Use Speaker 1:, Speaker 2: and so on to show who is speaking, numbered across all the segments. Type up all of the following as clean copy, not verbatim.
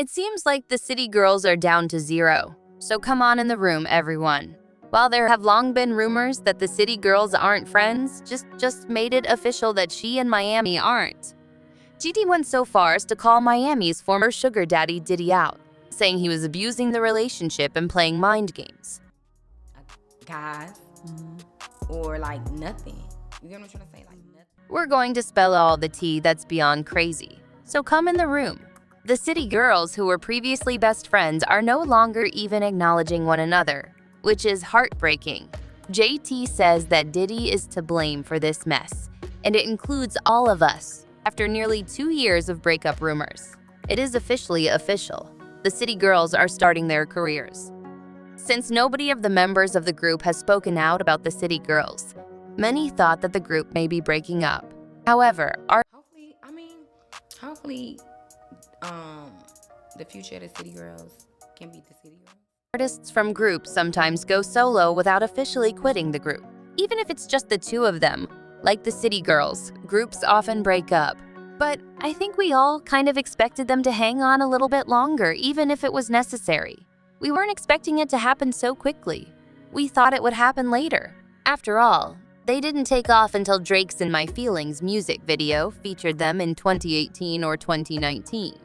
Speaker 1: It seems like the city girls are down to zero. So come on in the room, everyone. While there have long been rumors that the city girls aren't friends, just made it official that she and Miami aren't. Diddy went so far as to call Miami's former sugar daddy Diddy out, saying he was abusing the relationship and playing mind games.
Speaker 2: Guys, or like nothing. You get what I'm trying to say? Like nothing.
Speaker 1: We're going to spell all the tea that's beyond crazy. So come in the room. The city girls who were previously best friends are no longer even acknowledging one another, which is heartbreaking. JT says that Diddy is to blame for this mess, and it includes all of us. After nearly 2 years of breakup rumors, it is officially official. The city girls are starting their careers. Since nobody of the members of the group has spoken out about the city girls, many thought that the group may be breaking up. However,
Speaker 2: hopefully, the future of the city girls can beat the city girls.
Speaker 1: Artists from groups sometimes go solo without officially quitting the group. Even if it's just the two of them, like the city girls, groups often break up. But I think we all kind of expected them to hang on a little bit longer, even if it was necessary. We weren't expecting it to happen so quickly. We thought it would happen later. After all, they didn't take off until Drake's In My Feelings music video featured them in 2018 or 2019.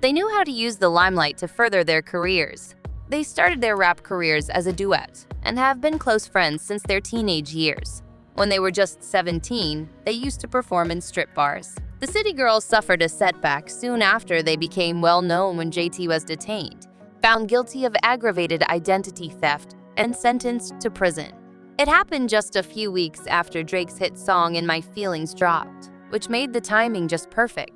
Speaker 1: They knew how to use the limelight to further their careers. They started their rap careers as a duet and have been close friends since their teenage years. When they were just 17, they used to perform in strip bars. The city girls suffered a setback soon after they became well known when JT was detained, found guilty of aggravated identity theft, and sentenced to prison. It happened just a few weeks after Drake's hit song In My Feelings dropped, which made the timing just perfect.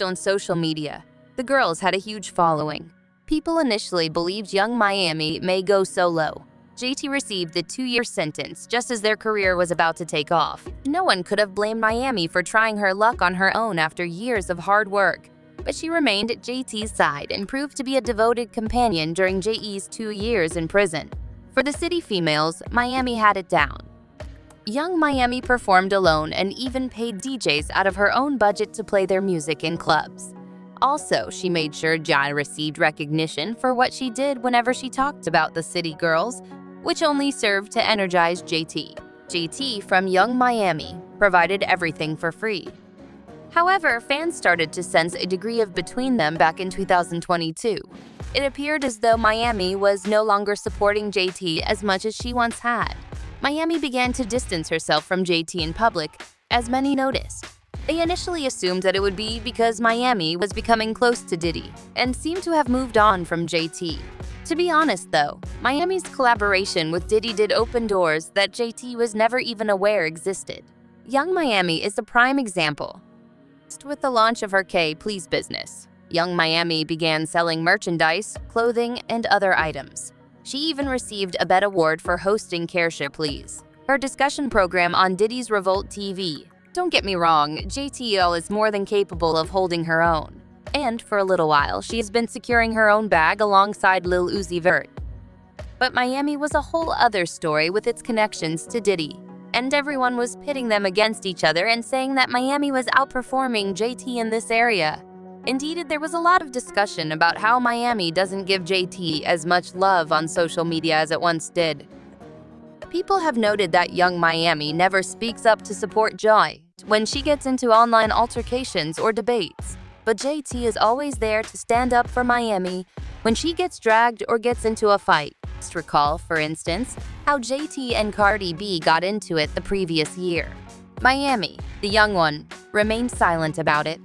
Speaker 1: On social media, the girls had a huge following. People initially believed young Miami may go solo. JT received a 2-year sentence just as their career was about to take off. No one could have blamed Miami for trying her luck on her own after years of hard work. But she remained at JT's side and proved to be a devoted companion during JE's 2 years in prison. For the city females, Miami had it down. Young Miami performed alone and even paid DJs out of her own budget to play their music in clubs. Also, she made sure Jai received recognition for what she did whenever she talked about the city girls, which only served to energize JT. JT from Young Miami provided everything for free. However, fans started to sense a degree of between them back in 2022. It appeared as though Miami was no longer supporting JT as much as she once had. Miami began to distance herself from JT in public, as many noticed. They initially assumed that it would be because Miami was becoming close to Diddy and seemed to have moved on from JT. To be honest though, Miami's collaboration with Diddy did open doors that JT was never even aware existed. Young Miami is the prime example. With the launch of her K-Please business, Young Miami began selling merchandise, clothing, and other items. She even received a BET award for hosting Caresha Please, her discussion program on Diddy's Revolt TV. Don't get me wrong, JTL is more than capable of holding her own. And for a little while, she has been securing her own bag alongside Lil Uzi Vert. But Miami was a whole other story with its connections to Diddy. And everyone was pitting them against each other and saying that Miami was outperforming JT in this area. Indeed, there was a lot of discussion about how Miami doesn't give JT as much love on social media as it once did. People have noted that Young Miami never speaks up to support Joy when she gets into online altercations or debates. But JT is always there to stand up for Miami when she gets dragged or gets into a fight. Just recall, for instance, how JT and Cardi B got into it the previous year. Miami, the young one, remained silent about it.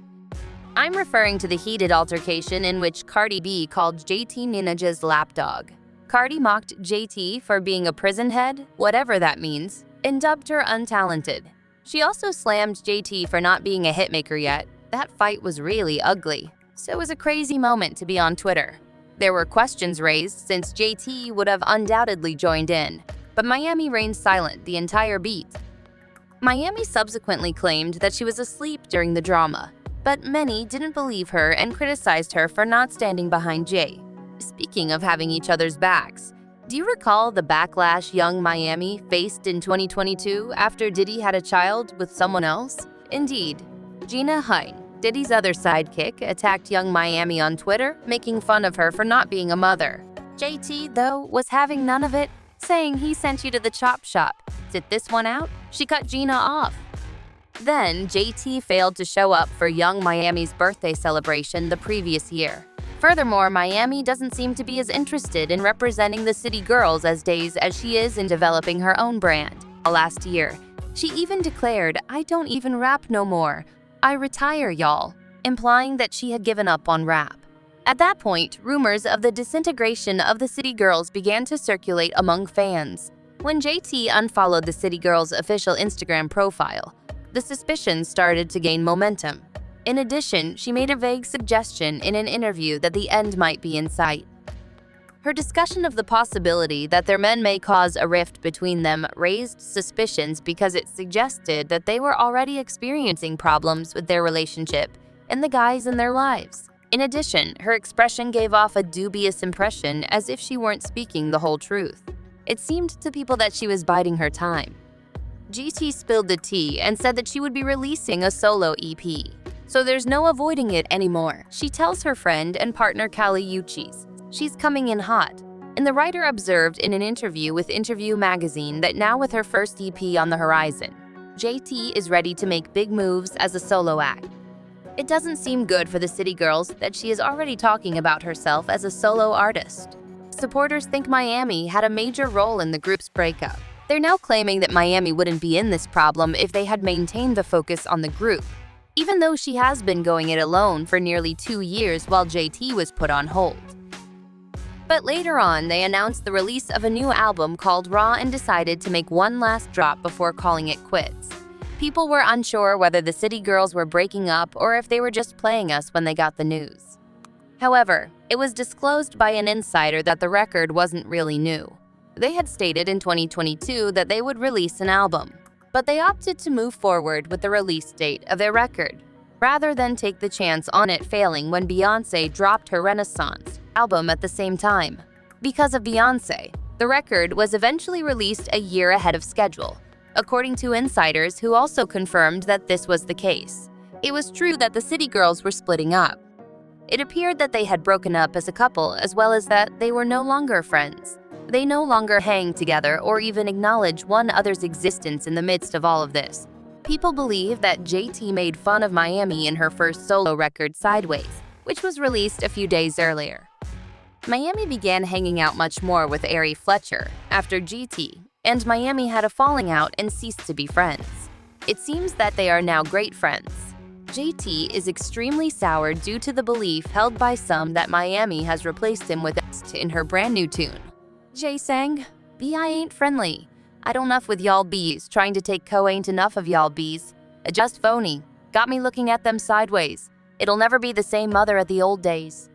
Speaker 1: I'm referring to the heated altercation in which Cardi B called JT Minaj's lapdog. Cardi mocked JT for being a prison head, whatever that means, and dubbed her untalented. She also slammed JT for not being a hitmaker yet. That fight was really ugly, so it was a crazy moment to be on Twitter. There were questions raised since JT would have undoubtedly joined in, but Miami reigned silent the entire beat. Miami subsequently claimed that she was asleep during the drama, but many didn't believe her and criticized her for not standing behind Jay. Speaking of having each other's backs, do you recall the backlash Young Miami faced in 2022 after Diddy had a child with someone else? Indeed, Gina Hine Diddy's other sidekick attacked young Miami on Twitter, making fun of her for not being a mother. JT, though, was having none of it, saying he sent you to the chop shop. Sit this one out? She cut Gina off. Then, JT failed to show up for young Miami's birthday celebration the previous year. Furthermore, Miami doesn't seem to be as interested in representing the city girls as days as she is in developing her own brand. Last year, she even declared, "I don't even rap no more. I retire, y'all," implying that she had given up on rap. At that point, rumors of the disintegration of the City Girls began to circulate among fans. When JT unfollowed the City Girls' official Instagram profile, the suspicions started to gain momentum. In addition, she made a vague suggestion in an interview that the end might be in sight. Her discussion of the possibility that their men may cause a rift between them raised suspicions because it suggested that they were already experiencing problems with their relationship and the guys in their lives. In addition, her expression gave off a dubious impression as if she weren't speaking the whole truth. It seemed to people that she was biding her time. GT spilled the tea and said that she would be releasing a solo EP. So there's no avoiding it anymore. She tells her friend and partner Kali Uchis she's coming in hot. And the writer observed in an interview with Interview magazine that now with her first EP on the horizon, JT is ready to make big moves as a solo act. It doesn't seem good for the City Girls that she is already talking about herself as a solo artist. Supporters think Miami had a major role in the group's breakup. They're now claiming that Miami wouldn't be in this problem if they had maintained the focus on the group, even though she has been going it alone for nearly 2 years while JT was put on hold. But later on, they announced the release of a new album called Raw and decided to make one last drop before calling it quits. People were unsure whether the City Girls were breaking up or if they were just playing us when they got the news. However, it was disclosed by an insider that the record wasn't really new. They had stated in 2022 that they would release an album, but they opted to move forward with the release date of their record, rather than take the chance on it failing when Beyoncé dropped her Renaissance album at the same time. Because of Beyoncé, the record was eventually released a year ahead of schedule, according to insiders who also confirmed that this was the case. It was true that the City Girls were splitting up. It appeared that they had broken up as a couple, as well as that they were no longer friends. They no longer hang together or even acknowledge one another's existence in the midst of all of this. People believe that JT made fun of Miami in her first solo record, Sideways, which was released a few days earlier. Miami began hanging out much more with Ari Fletcher after GT, and Miami had a falling out and ceased to be friends. It seems that they are now great friends. JT is extremely sour due to the belief held by some that Miami has replaced him with in her brand new tune. Jay sang, "B I ain't friendly. I don't enough with y'all bees, trying to take co ain't enough of y'all bees. Just phony. Got me looking at them sideways. It'll never be the same mother at the old days."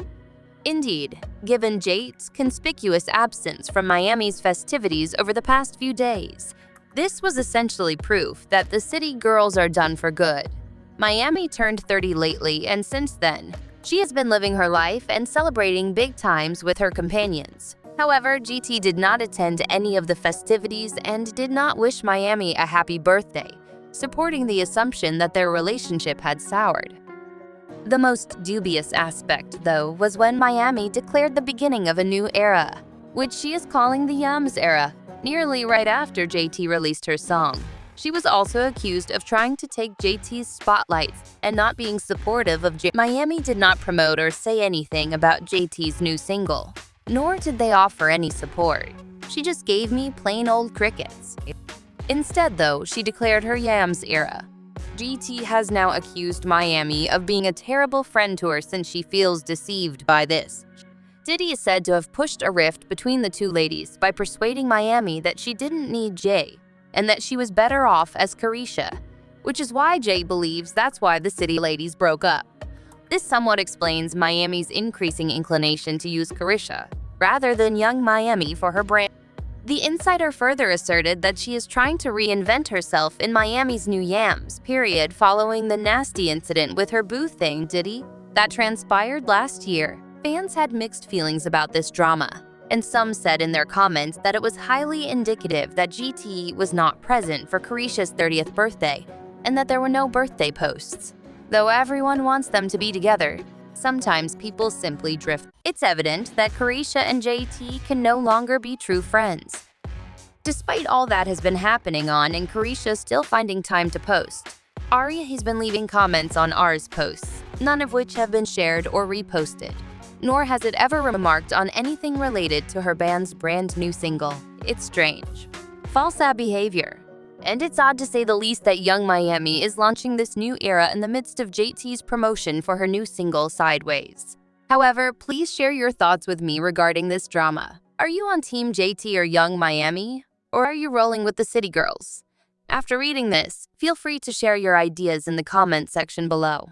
Speaker 1: Indeed, given Jade's conspicuous absence from Miami's festivities over the past few days, this was essentially proof that the City Girls are done for good. Miami turned 30 lately, and since then, she has been living her life and celebrating big times with her companions. However, GT did not attend any of the festivities and did not wish Miami a happy birthday, supporting the assumption that their relationship had soured. The most dubious aspect, though, was when Miami declared the beginning of a new era, which she is calling the Yums era, nearly right after JT released her song. She was also accused of trying to take JT's spotlight and not being supportive of Miami did not promote or say anything about JT's new single, nor did they offer any support. She just gave me plain old crickets. Instead, though, she declared her Yams era. GT has now accused Miami of being a terrible friend to her since she feels deceived by this. Diddy is said to have pushed a rift between the two ladies by persuading Miami that she didn't need Jay and that she was better off as Caresha, which is why Jay believes that's why the City ladies broke up. This somewhat explains Miami's increasing inclination to use caresha rather than young Miami for her brand. The insider further asserted that she is trying to reinvent herself in Miami's new Yams period following the nasty incident with her boo thing Diddy that transpired last year. Fans had mixed feelings about this drama, and some said in their comments that it was highly indicative that GT was not present for Caresha's 30th birthday and that there were no birthday posts. Though everyone wants them to be together, sometimes people simply drift. It's evident that Caresha and JT can no longer be true friends. Despite all that has been happening on and Caresha still finding time to post, Arya has been leaving comments on R's posts, none of which have been shared or reposted, nor has it ever remarked on anything related to her band's brand new single. It's strange. False ad behavior. And it's odd to say the least that Young Miami is launching this new era in the midst of JT's promotion for her new single, Sideways. However, please share your thoughts with me regarding this drama. Are you on Team JT or Young Miami? Or are you rolling with the City Girls? After reading this, feel free to share your ideas in the comment section below.